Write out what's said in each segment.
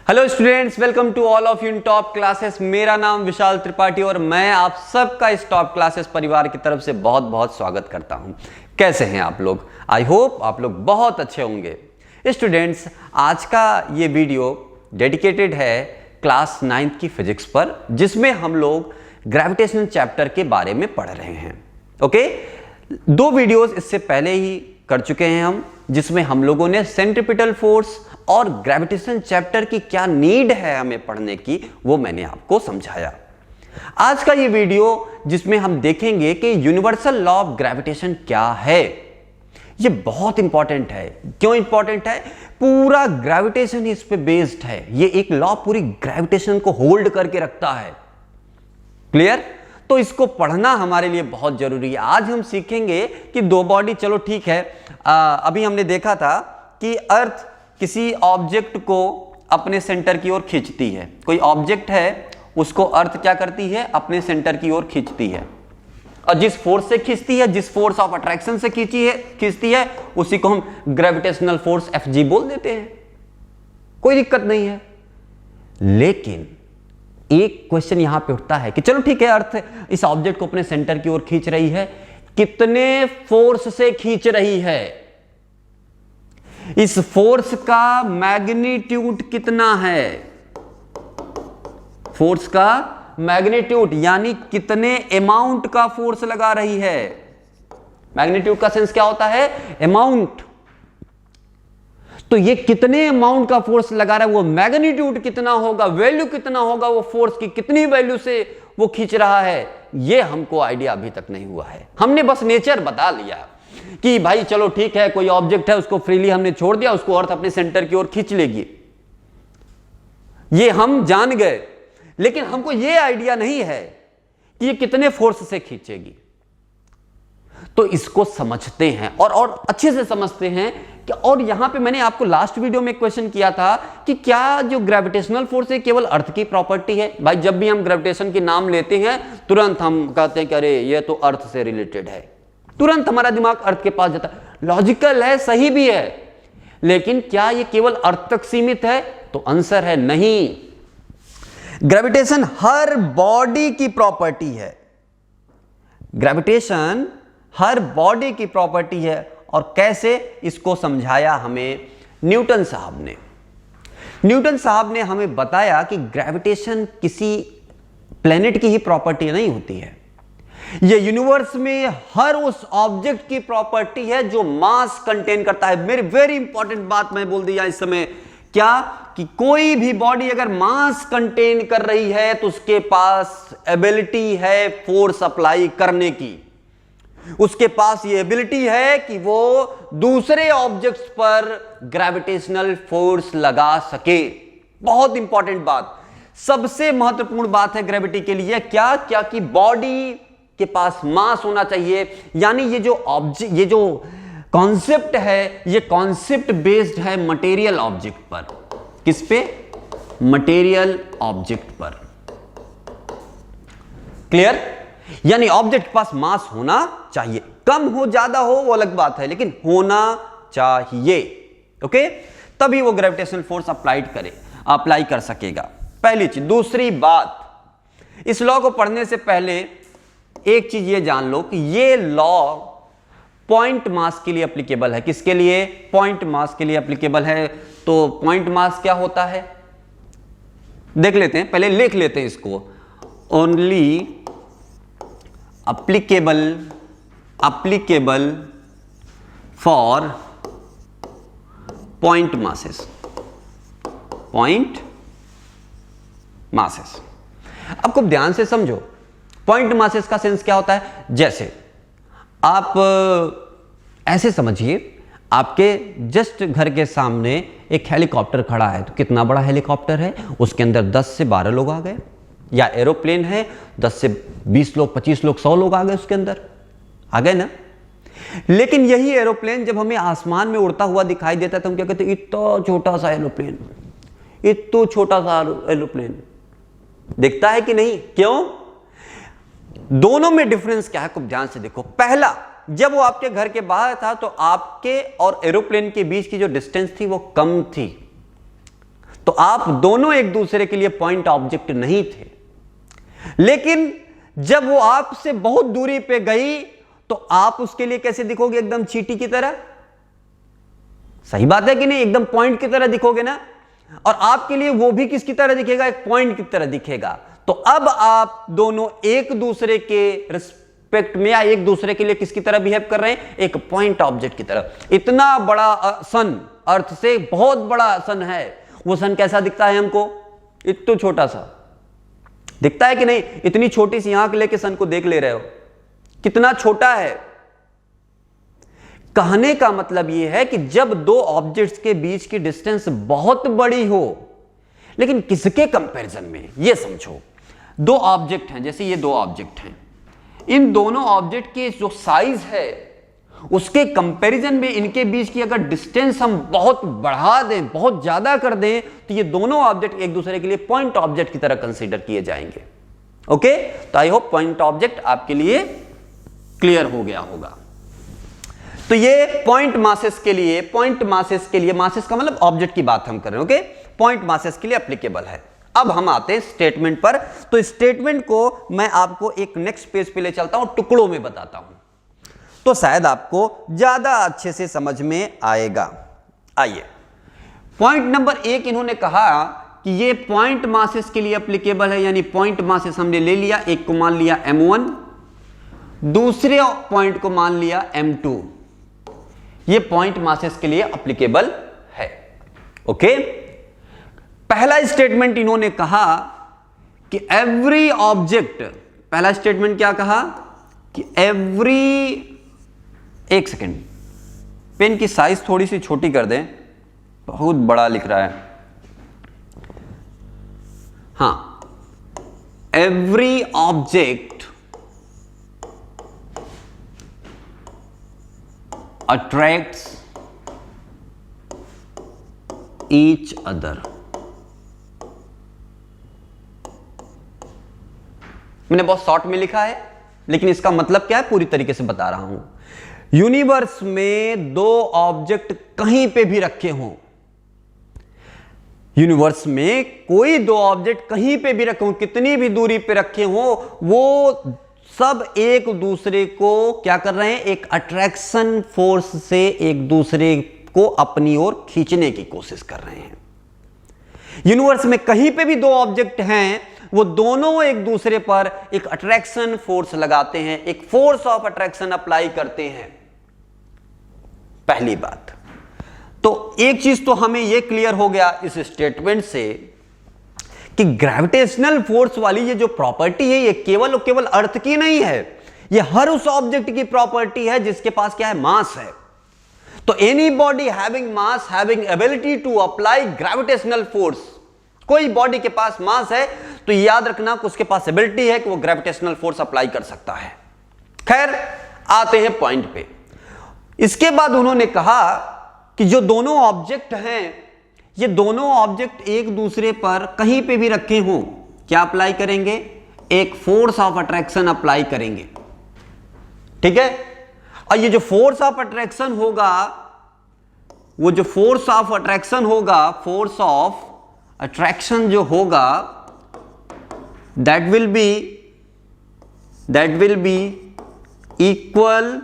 Hello students, welcome to all of you in top classes. मेरा नाम विशाल त्रिपाठी और मैं आप सबका इस टॉप क्लासेस परिवार की तरफ से बहुत बहुत स्वागत करता हूं। कैसे हैं आप लोग? आई होप आप लोग बहुत अच्छे होंगे। स्टूडेंट्स, आज का ये वीडियो डेडिकेटेड है क्लास 9th की फिजिक्स पर, जिसमें हम लोग ग्रेविटेशनल चैप्टर के बारे में पढ़ रहे हैं। ओके, दो वीडियोस इससे पहले ही कर चुके हैं हम, जिसमें हम लोगों ने सेंट्रीपिटल फोर्स और ग्रेविटेशन चैप्टर की क्या नीड है हमें पढ़ने की, वो मैंने आपको समझाया। आज का ये वीडियो जिसमें हम देखेंगे कि यूनिवर्सल लॉ ऑफ ग्रेविटेशन क्या है। ये बहुत इंपॉर्टेंट है। क्यों इंपॉर्टेंट है? पूरा ग्रेविटेशन इस पे बेस्ड है। ये एक लॉ पूरी ग्रेविटेशन को होल्ड करके रखता है। क्लियर? तो इसको पढ़ना हमारे लिए बहुत जरूरी है। आज हम सीखेंगे कि दो बॉडी, चलो ठीक है, अभी हमने देखा था कि अर्थ किसी ऑब्जेक्ट को अपने सेंटर की ओर खींचती है। कोई ऑब्जेक्ट है, उसको अर्थ क्या करती है? अपने सेंटर की ओर खींचती है। और जिस फोर्स से खींचती है, जिस फोर्स ऑफ अट्रैक्शन से खींचती है, उसी को हम ग्रेविटेशनल फोर्स Fg बोल देते हैं। कोई दिक्कत नहीं है। लेकिन एक क्वेश्चन यहां पे उठता है कि चलो ठीक है, अर्थ इस ऑब्जेक्ट को अपने सेंटर की ओर खींच रही है, कितने फोर्स से खींच रही है? इस फोर्स का मैग्नीट्यूड कितना है? फोर्स का मैग्नीट्यूड यानी कितने अमाउंट का फोर्स लगा रही है। मैग्नीट्यूड का सेंस क्या होता है? अमाउंट। तो ये कितने अमाउंट का फोर्स लगा रहा है, वो मैग्नीट्यूड कितना होगा, वैल्यू कितना होगा, वो फोर्स की कितनी वैल्यू से वो खींच रहा है, ये हमको आइडिया अभी तक नहीं हुआ है। हमने बस नेचर बता लिया कि भाई चलो ठीक है, कोई ऑब्जेक्ट है, उसको फ्रीली हमने छोड़ दिया, उसको अर्थ अपने सेंटर की ओर खींच लेगी, ये हम जान गए। लेकिन हमको ये आइडिया नहीं है कि ये कितने फोर्स से खींचेगी। तो इसको समझते हैं और अच्छे से समझते हैं कि, और यहां पे मैंने आपको लास्ट वीडियो में क्वेश्चन किया था कि क्या जो ग्रेविटेशनल फोर्स है केवल अर्थ की प्रॉपर्टी है? भाई जब भी हम ग्रेविटेशन के नाम लेते हैं तुरंत हम कहते हैं कि अरे ये तो अर्थ से रिलेटेड है, तुरंत हमारा दिमाग अर्थ के पास जाता है। लॉजिकल है, सही भी है, लेकिन क्या ये केवल अर्थ तक सीमित है? तो आंसर है नहीं। ग्रेविटेशन हर बॉडी की प्रॉपर्टी है। ग्रेविटेशन हर बॉडी की प्रॉपर्टी है। और कैसे? इसको समझाया हमें न्यूटन साहब ने। न्यूटन साहब ने हमें बताया कि ग्रेविटेशन किसी प्लेनेट की ही प्रॉपर्टी नहीं होती है, ये यूनिवर्स में हर उस ऑब्जेक्ट की प्रॉपर्टी है जो मास कंटेन करता है। मेरी वेरी इंपॉर्टेंट बात मैं बोल दिया इस समय, क्या कि कोई भी बॉडी अगर मास कंटेन कर रही है तो उसके पास एबिलिटी है फोर्स अप्लाई करने की। उसके पास ये एबिलिटी है कि वो दूसरे ऑब्जेक्ट्स पर ग्रेविटेशनल फोर्स लगा सके। बहुत इंपॉर्टेंट बात, सबसे महत्वपूर्ण बात है ग्रेविटी के लिए क्या कि बॉडी के पास मास होना चाहिए। यानी ये जो ऑब्जेक्ट, ये जो कॉन्सेप्ट है, ये कॉन्सेप्ट बेस्ड है मटेरियल ऑब्जेक्ट पर। किस पे? मटेरियल ऑब्जेक्ट पर। क्लियर? यानी ऑब्जेक्ट के पास मास होना चाहिए। कम हो ज्यादा हो वो अलग बात है, लेकिन होना चाहिए। ओके, तभी वो ग्रेविटेशनल फोर्स अप्लाई कर सकेगा। पहली चीज। दूसरी बात, इस लॉ को पढ़ने से पहले एक चीज ये जान लो कि ये लॉ पॉइंट मास के लिए एप्लीकेबल है। किसके लिए? पॉइंट मास के लिए एप्लीकेबल है। तो पॉइंट मास क्या होता है देख लेते हैं, पहले लिख लेते हैं इसको। Only applicable for point masses. Point masses आपको ध्यान से समझो। पॉइंट मासेस का सेंस क्या होता है? जैसे आप ऐसे समझिए, आपके जस्ट घर के सामने एक हेलीकॉप्टर खड़ा है। तो कितना बड़ा हेलीकॉप्टर है? उसके अंदर 10 से 12 लोग आ गए। या एरोप्लेन है, 10 से 20 लोग, 25 लोग, 100 लोग आ गए उसके अंदर। आ गए ना? लेकिन यही एरोप्लेन जब हमें आसमान में उड़ता हुआ दिखाई देता है तो हम क्या कहते हैं? इतना छोटा सा एरोप्लेन, इतना छोटा सा एरोप्लेन दिखता है कि नहीं? क्यों? दोनों में डिफरेंस क्या है? खूब ध्यान से देखो। पहला, जब वो आपके घर के बाहर था तो आपके और एरोप्लेन के बीच की जो डिस्टेंस थी वो कम थी। तो आप दोनों एक दूसरे के लिए पॉइंट ऑब्जेक्ट नहीं थे। लेकिन जब वो आपसे बहुत दूरी पे गई तो आप उसके लिए कैसे दिखोगे? एकदम चींटी की तरह। सही बात है कि नहीं? एकदम पॉइंट की तरह दिखोगे ना। और आपके लिए वो भी किसकी तरह दिखेगा? एक पॉइंट की तरह दिखेगा। तो अब आप दोनों एक दूसरे के रिस्पेक्ट में या एक दूसरे के लिए किसकी तरह बिहेव कर रहे हैं? एक पॉइंट ऑब्जेक्ट की तरह। इतना बड़ा सन, अर्थ से बहुत बड़ा सन है, वो सन कैसा दिखता है हमको? इतना छोटा सा दिखता है कि नहीं? इतनी छोटी सी आंख लेके सन को देख ले रहे हो, कितना छोटा है। कहने का मतलब यह है कि जब दो ऑब्जेक्ट्स के बीच की डिस्टेंस बहुत बड़ी हो, लेकिन किसके कंपैरिजन में? यह समझो, दो ऑब्जेक्ट हैं, जैसे ये दो ऑब्जेक्ट हैं, इन दोनों ऑब्जेक्ट के जो साइज है उसके कंपैरिजन में इनके बीच की अगर डिस्टेंस हम बहुत बढ़ा दें, बहुत ज्यादा कर दें, तो ये दोनों ऑब्जेक्ट एक दूसरे के लिए पॉइंट ऑब्जेक्ट की तरह कंसीडर किए जाएंगे। ओके, तो आई होप पॉइंट ऑब्जेक्ट आपके लिए क्लियर हो गया होगा। तो ये पॉइंट मासेस के लिए, मासेस का मतलब ऑब्जेक्ट की बात हम कर रहे हैं। ओके, पॉइंट मासेस के लिए एप्लीकेबल है। अब हम आते हैं स्टेटमेंट पर। तो स्टेटमेंट को मैं आपको एक नेक्स्ट पेज पे ले चलता हूं, टुकड़ों में बताता हूं, तो शायद आपको ज्यादा अच्छे से समझ में आएगा। आइए, पॉइंट नंबर 1 इन्होंने कहा कि ये पॉइंट मासेस के लिए एप्लीकेबल है, यानी पॉइंट मासेस हमने ले लिया, एक को मान लिया m1, दूसरे पॉइंट को मान लिया m2, ये पॉइंट मासेस के लिए एप्लीकेबल है। ओके, पहला स्टेटमेंट इन्होंने कहा कि एवरी ऑब्जेक्ट, पहला स्टेटमेंट क्या कहा कि एवरी, एक सेकेंड, पेन की साइज थोड़ी सी छोटी कर दें, बहुत बड़ा लिख रहा है। हां, every object attracts each other. मैंने बहुत शॉर्ट में लिखा है, लेकिन इसका मतलब क्या है पूरी तरीके से बता रहा हूं। यूनिवर्स में दो ऑब्जेक्ट कहीं पे भी रखे हों, यूनिवर्स में कोई दो ऑब्जेक्ट कहीं पे भी रखे हों, कितनी भी दूरी पे रखे हों, वो सब एक दूसरे को क्या कर रहे हैं? एक अट्रैक्शन फोर्स से एक दूसरे को अपनी ओर खींचने की कोशिश कर रहे हैं। यूनिवर्स में कहीं पे भी दो ऑब्जेक्ट हैं, वो दोनों एक दूसरे पर एक अट्रैक्शन फोर्स लगाते हैं, एक फोर्स ऑफ अट्रैक्शन अप्लाई करते हैं। पहली बात तो एक चीज तो हमें यह क्लियर हो गया इस स्टेटमेंट से कि ग्रेविटेशनल फोर्स वाली ये जो प्रॉपर्टी है, ये केवल और केवल अर्थ की नहीं है, ये हर उस ऑब्जेक्ट की प्रॉपर्टी है जिसके पास क्या है? मास है। तो any body having mass having ability to apply gravitational force, कोई बॉडी के पास मास है तो याद रखना कि उसके पास एबिलिटी है कि वो ग्रेविटेशनल फोर्स अप्लाई कर सकता है। खैर, आते हैं पॉइंट पे। इसके बाद उन्होंने कहा कि जो दोनों ऑब्जेक्ट हैं, ये दोनों ऑब्जेक्ट एक दूसरे पर कहीं पे भी रखे हों, क्या अप्लाई करेंगे? एक फोर्स ऑफ अट्रैक्शन अप्लाई करेंगे। ठीक है, और ये जो फोर्स ऑफ अट्रैक्शन होगा, वो जो फोर्स ऑफ अट्रैक्शन होगा, फोर्स ऑफ अट्रैक्शन जो होगा, that will be equal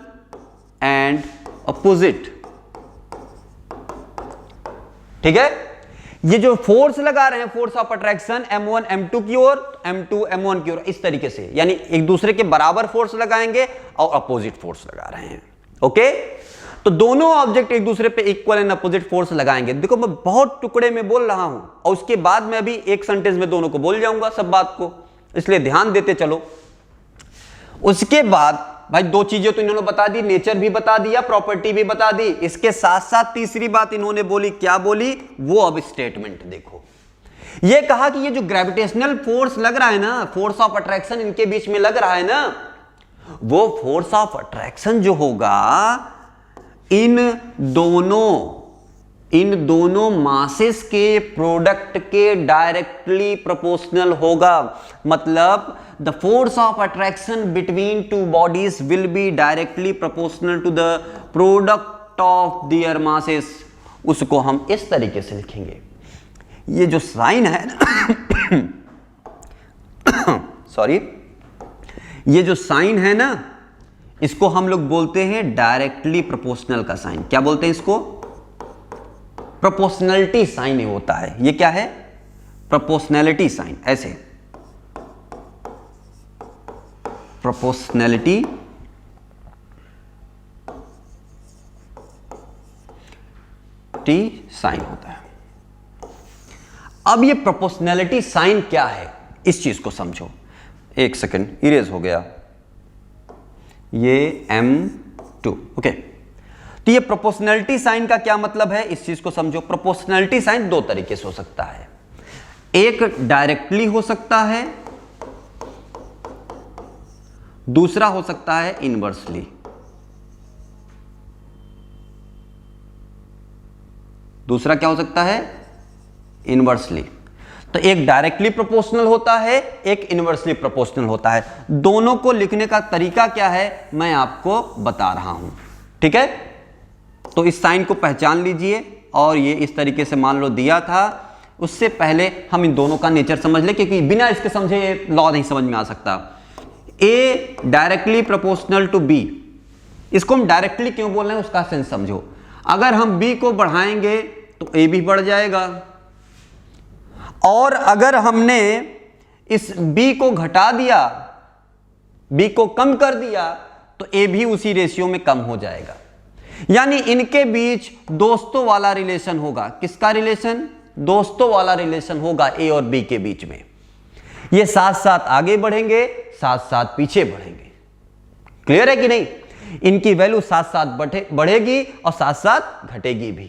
and opposite. ठीक है, ये जो फोर्स लगा रहे हैं, force of attraction m1 m2 की ओर, m2 m1 की ओर, इस तरीके से, यानी एक दूसरे के बराबर फोर्स लगाएंगे और अपोजिट फोर्स लगा रहे हैं। ओके, तो दोनों ऑब्जेक्ट एक दूसरे पे इक्वल एंड अपोजिट फोर्स लगाएंगे। देखो, मैं बहुत टुकड़े में बोल रहा हूं और उसके बाद मैं अभी एक सेंटेंस में दोनों को बोल जाऊंगा सब बात को, इसलिए ध्यान देते चलो। उसके बाद भाई दो चीजें तो इन्होंने बता दी, नेचर भी बता दिया, प्रॉपर्टी भी बता दी, इसके साथ साथ तीसरी बात इन्होंने बोली, क्या बोली? वो अब स्टेटमेंट देखो। ये कहा कि ये जो ग्रेविटेशनल फोर्स लग रहा है ना, फोर्स ऑफ अट्रैक्शन इनके बीच में लग रहा है ना, वो फोर्स ऑफ अट्रैक्शन जो होगा इन दोनों मासेस के प्रोडक्ट के डायरेक्टली प्रोपोर्शनल होगा। मतलब the force of attraction between two bodies will be directly proportional to the product of their masses. उसको हम इस तरीके से लिखेंगे, ये जो साइन है ना सॉरी, ये जो साइन है ना, इसको हम लोग बोलते हैं डायरेक्टली प्रोपोर्शनल का साइन। क्या बोलते हैं इसको? प्रोपोर्शनलिटी साइन होता है। ये क्या है? Proportionality sign. ऐसे प्रोपोर्शनलिटी साइन होता है। अब ये प्रोपोर्शनलिटी साइन क्या है, इस चीज को समझो। एक सेकंड, इरेज हो गया ये M2। ओके, तो ये प्रोपोर्शनलिटी साइन का क्या मतलब है, इस चीज को समझो। प्रोपोर्शनलिटी साइन दो तरीके से हो सकता है। एक डायरेक्टली हो सकता है, दूसरा हो सकता है इनवर्सली। दूसरा क्या हो सकता है? इनवर्सली। तो एक डायरेक्टली प्रोपोर्शनल होता है, एक इनवर्सली प्रोपोर्शनल होता है। दोनों को लिखने का तरीका क्या है मैं आपको बता रहा हूं, ठीक है? तो इस साइन को पहचान लीजिए, और ये इस तरीके से मान लो दिया था। उससे पहले हम इन दोनों का नेचर समझ ले, क्योंकि बिना इसके समझे ये लॉ नहीं समझ में आ सकता। ए डायरेक्टली प्रोपोर्शनल टू बी, इसको हम डायरेक्टली क्यों बोल रहे हैं उसका सेंस समझो। अगर हम बी को बढ़ाएंगे तो ए भी बढ़ जाएगा, और अगर हमने इस b को घटा दिया, b को कम कर दिया, तो a भी उसी रेशियो में कम हो जाएगा। यानी इनके बीच दोस्तों वाला रिलेशन होगा। किसका रिलेशन? दोस्तों वाला रिलेशन होगा a और b के बीच में। ये साथ साथ आगे बढ़ेंगे, साथ साथ पीछे बढ़ेंगे। क्लियर है कि नहीं? इनकी वैल्यू साथ साथ बढ़ेगी और साथ साथ घटेगी भी।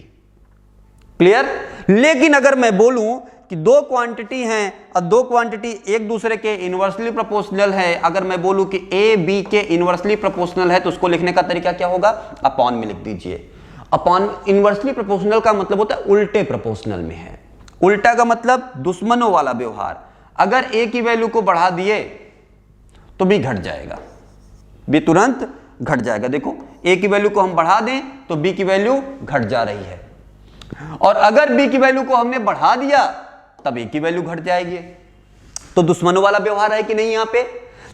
क्लियर? लेकिन अगर मैं बोलूं कि दो क्वांटिटी हैं और दो क्वांटिटी एक दूसरे के इनवर्सली प्रोपोर्शनल है, अगर मैं बोलूं कि ए बी के इनवर्सली प्रोपोर्शनल है, तो उसको लिखने का तरीका क्या होगा? अपॉन में लिख दीजिए। अपॉन इनवर्सली प्रोपोर्शनल का मतलब होता है उल्टे प्रोपोर्शनल में है। उल्टा का मतलब दुश्मनों वाला व्यवहार। अगर ए की वैल्यू को बढ़ा दिए तो बी घट जाएगा, बी तुरंत घट जाएगा। देखो, ए की वैल्यू को हम बढ़ा दें तो बी की वैल्यू घट जा रही है, और अगर बी की वैल्यू को हमने बढ़ा दिया तब ए की वैल्यू घट जाएगी। तो दुश्मनों वाला व्यवहार है कि नहीं यहां पे?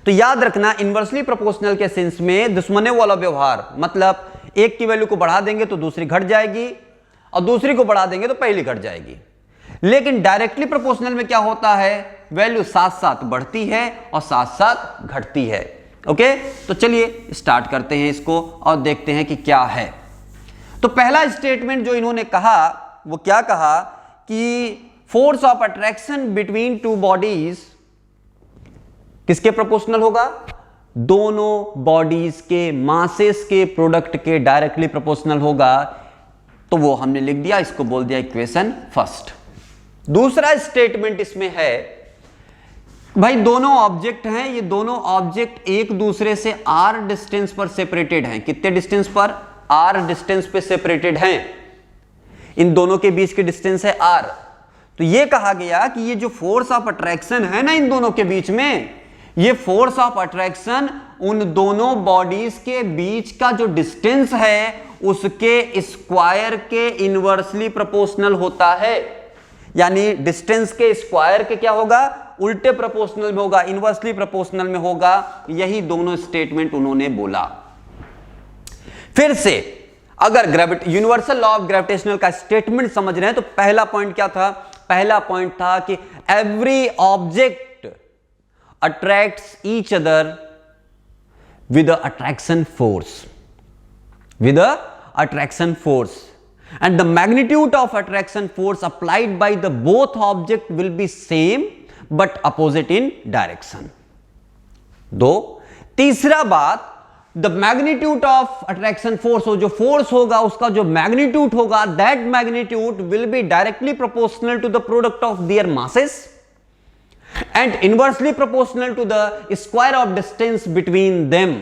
तो याद रखना, इनवर्सली प्रोपोर्शनल के सेंस में दुश्मनों वाला व्यवहार मतलब एक की वैल्यू को बढ़ा देंगे तो दूसरी घट जाएगी, और दूसरी को बढ़ा देंगे तो पहली घट जाएगी। लेकिन डायरेक्टली प्रोपोर्शनल में क्या होता है? वैल्यू साथ साथ बढ़ती है और साथ साथ घटती है। ओके, तो चलिए स्टार्ट करते हैं इसको और देखते हैं कि क्या है। तो पहला स्टेटमेंट जो इन्होंने कहा वो क्या कहा कि force of attraction between two bodies किसके प्रोपोर्शनल होगा? दोनों बॉडीज के मासेस के प्रोडक्ट के डायरेक्टली प्रोपोर्शनल होगा। तो वो हमने लिख दिया, इसको बोल दिया इक्वेशन फर्स्ट। दूसरा स्टेटमेंट इसमें है, भाई दोनों ऑब्जेक्ट हैं, ये दोनों ऑब्जेक्ट एक दूसरे से r डिस्टेंस पर सेपरेटेड हैं। कितने डिस्टेंस पर? r डिस्टेंस पे सेपरेटेड हैं। इन दोनों के बीच की डिस्टेंस है r। तो ये कहा गया कि ये जो फोर्स ऑफ अट्रैक्शन है ना इन दोनों के बीच में, ये फोर्स ऑफ अट्रैक्शन उन दोनों बॉडीज के बीच का जो डिस्टेंस है उसके स्क्वायर के इनवर्सली प्रोपोर्शनल होता है। यानी डिस्टेंस के स्क्वायर के क्या होगा? उल्टे प्रोपोर्शनल में होगा, इनवर्सली प्रोपोर्शनल में होगा। यही दोनों स्टेटमेंट उन्होंने बोला। फिर से अगर यूनिवर्सल लॉ ऑफ ग्रेविटेशनल का स्टेटमेंट समझ रहे हैं तो पहला पॉइंट क्या था? पहला पॉइंट था कि every object attracts each other with attraction force, with a attraction force, and the magnitude of attraction force applied by the both object will be same but opposite in direction. दो, तीसरा बात, the magnitude of attraction force, जो force होगा उसका जो magnitude होगा, that magnitude will be directly proportional to the product of their masses and inversely proportional to the square of distance between them,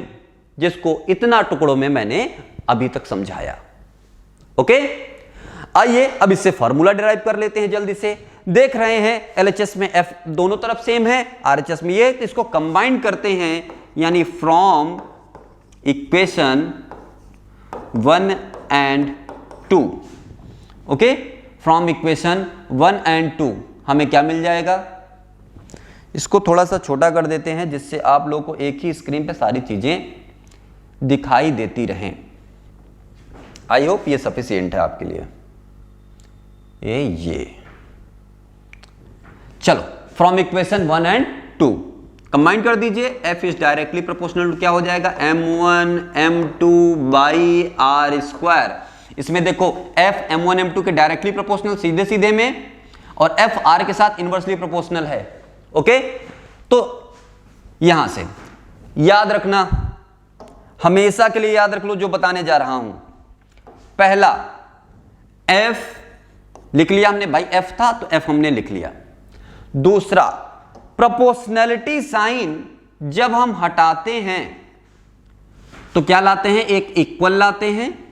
जिसको इतना टुकड़ों में मैंने अभी तक समझाया। ओके, आइए अब इससे फॉर्मूला डिराइव कर लेते हैं जल्दी से। देख रहे हैं एलएचएस में एफ दोनों तरफ सेम है, आरएचएस में ये, तो इसको कंबाइन करते हैं, यानी from equation 1 and 2। Okay, from equation 1 and 2 हमें क्या मिल जाएगा? इसको थोड़ा सा छोटा कर देते हैं जिससे आप लोगों को एक ही स्क्रीन पे सारी चीजें दिखाई देती रहें। आई होप ये सफिशिएंट है आपके लिए। ये चलो, फ्रॉम इक्वेशन 1 एंड 2 कंबाइन कर दीजिए। f is directly proportional to क्या हो जाएगा? m1 m2 by R square. इसमें देखो f m1 m2 के डायरेक्टली प्रोपोर्शनल सीधे सीधे में, और f r के साथ इनवर्सली प्रोपोर्शनल है। ओके, तो यहां से याद रखना, हमेशा के लिए याद रख लो जो बताने जा रहा हूं। पहला f लिख लिया हमने भाई, f था तो f हमने लिख लिया। दूसरा, प्रोपोर्शनैलिटी साइन जब हम हटाते हैं तो क्या लाते हैं? एक इक्वल लाते हैं।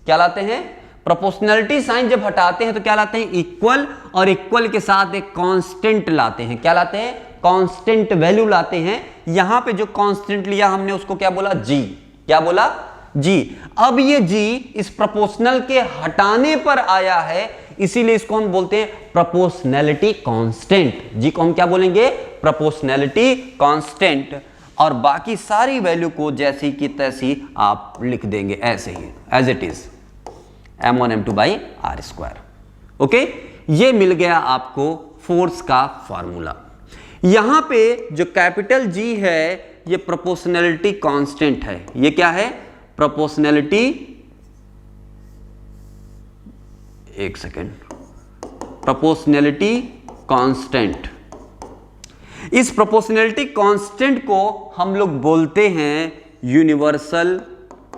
क्या लाते हैं? प्रोपोर्शनैलिटी साइन जब हटाते हैं तो क्या लाते हैं? इक्वल, और इक्वल के साथ एक कांस्टेंट लाते हैं। क्या लाते हैं? कांस्टेंट वैल्यू लाते हैं। यहां पे जो कांस्टेंट लिया हमने उसको क्या बोला? जी। क्या बोला? जी। अब ये जी इस प्रोपोर्शनल के हटाने पर आया है, इसीलिए इसको हम बोलते हैं प्रोपोर्शनैलिटी कांस्टेंट। जी को हम क्या बोलेंगे? Proportionality constant. और बाकी सारी वैल्यू को जैसी की तैसी आप लिख देंगे ऐसे ही, as it is, m1 m2 by R square. Okay, ये मिल गया आपको फोर्स का फॉर्मूला। यहां पे जो कैपिटल G है ये प्रोपोर्शनैलिटी कांस्टेंट है। ये क्या है? प्रोपोर्शनैलिटी, एक सेकेंड, प्रोपोर्शनैलिटी कांस्टेंट। इस प्रोपोर्शनैलिटी कांस्टेंट को हम लोग बोलते हैं यूनिवर्सल,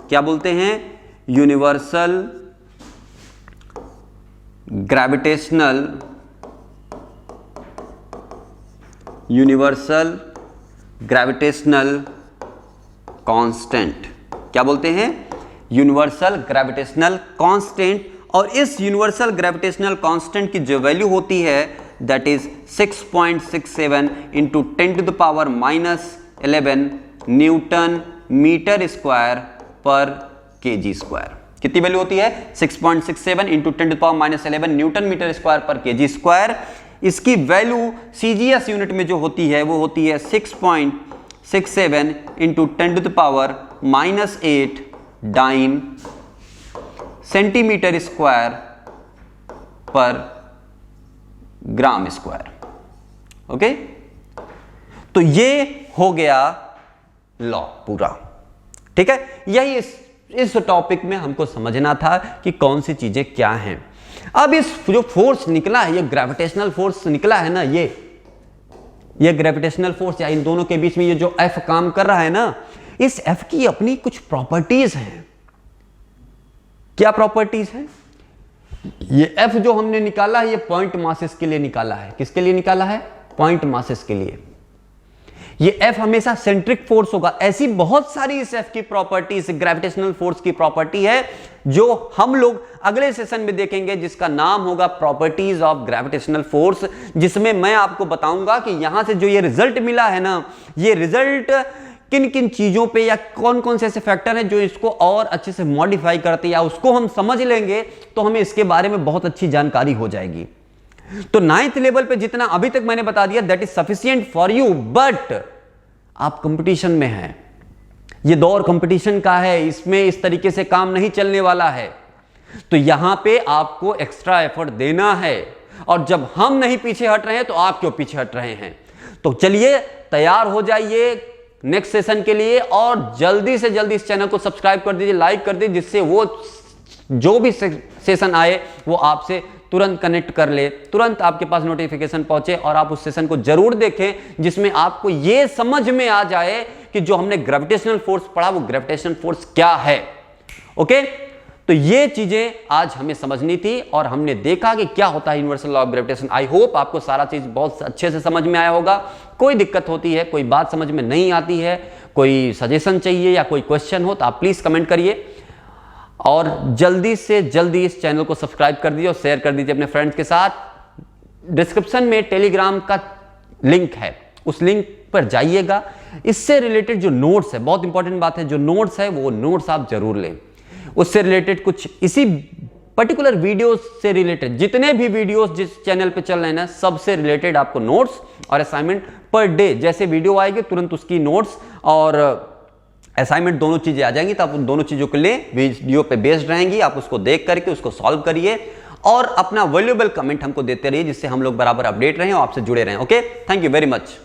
क्या बोलते हैं? Universal gravitational, universal gravitational constant. क्या बोलते हैं? Universal gravitational constant. और इस यूनिवर्सल ग्रेविटेशनल कांस्टेंट की जो वैल्यू होती है that is 6.67 into 10⁻⁻11 newton metre square पर केजी स्क्वायर। कितनी वैल्यू होती है? 6.67 इंटू 10⁻11 न्यूटन मीटर स्क्वायर पर केजी स्क्वायर। इसकी वैल्यू सीजीएस यूनिट में जो होती है वो होती है 6.67 इंटू 10⁻⁻8 डाइन सेंटीमीटर स्क्वायर पर ग्राम स्क्वायर। ओके, तो ये हो गया लॉ पूरा। ठीक है, यही इस टॉपिक में हमको समझना था कि कौन सी चीजें क्या हैं। अब इस जो फोर्स निकला है, ये ग्रेविटेशनल फोर्स निकला है ना, ये ग्रेविटेशनल फोर्स या इन दोनों के बीच में ये जो F काम कर रहा है ना, इस F की अपनी कुछ प्रॉपर्टीज हैं। क्या प्रॉपर्टीज है? ये F जो हमने निकाला है ये पॉइंट मासेस के लिए निकाला है। किसके लिए निकाला है? पॉइंट मासेस के लिए। ये F हमेशा सेंट्रिक फोर्स होगा। ऐसी बहुत सारी इस F की प्रॉपर्टीज, ग्रेविटेशनल फोर्स की प्रॉपर्टी है जो हम लोग अगले सेशन में देखेंगे, जिसका नाम होगा प्रॉपर्टीज ऑफ ग्रेविटेशनल फोर्स, जिसमें मैं आपको बताऊंगा कि यहां से जो ये रिजल्ट मिला है ना, ये रिजल्ट किन किन चीजों पे या कौन कौन से ऐसे फैक्टर हैं जो इसको और अच्छे से मॉडिफाई करते हैं, या उसको हम समझ लेंगे तो हमें इसके बारे में बहुत अच्छी जानकारी हो जाएगी। तो 9th लेवल पे जितना अभी तक मैंने बता दिया that is sufficient for you, but आप कंपटीशन में हैं। ये दौर कंपटीशन का है, इसमें इस तरीके से काम नहीं चलने वाला है। तो यहां पे आपको एक्स्ट्रा एफर्ट देना है, और जब हम नहीं पीछे हट रहे हैं तो आप क्यों पीछे हट रहे हैं? तो चलिए तैयार हो जाइए नेक्स्ट सेशन के लिए, और जल्दी से जल्दी इस चैनल को सब्सक्राइब कर दीजिए, लाइक कर दीजिए, जिससे वो जो भी सेशन आए वो आपसे तुरंत कनेक्ट कर ले, तुरंत आपके पास नोटिफिकेशन पहुंचे, और आप उस सेशन को जरूर देखें जिसमें आपको ये समझ में आ जाए कि जो हमने ग्रेविटेशनल फोर्स पढ़ा वो ग्रेविटेशनल फोर्स क्या है। ओके, तो ये चीजें आज हमें समझनी थी, और हमने देखा कि क्या होता है universal law of gravitation. I hope आपको सारा चीज बहुत अच्छे से समझ में आया होगा। कोई दिक्कत होती है, कोई बात समझ में नहीं आती है, कोई सजेशन चाहिए या कोई क्वेश्चन हो तो आप प्लीज कमेंट करिए, और जल्दी से जल्दी इस चैनल को सब्सक्राइब कर दीजिए और शेयर कर दीजिए अपने फ्रेंड्स के साथ। डिस्क्रिप्शन में टेलीग्राम का लिंक है, उस लिंक पर जाइएगा। इससे रिलेटेड जो नोट्स है, बहुत इंपॉर्टेंट बात है, जो नोट्स है वो नोट्स आप जरूर लें। उससे रिलेटेड कुछ इसी पर्टिकुलर वीडियोस से रिलेटेड जितने भी वीडियोस जिस चैनल पे चल रहे हैं ना, सबसे रिलेटेड आपको नोट्स और असाइनमेंट पर डे, जैसे वीडियो आएगी तुरंत उसकी नोट्स और असाइनमेंट दोनों चीजें आ जाएंगी, तो आप उन दोनों चीजों के लिए वीडियो पे बेस्ड रहेंगी। आप उसको देख करके उसको सॉल्व करिए और अपना वैल्यूएबल कमेंट हमको देते रहिए, जिससे हम लोग बराबर अपडेट रहें और आपसे जुड़े रहें। Okay, thank you very much.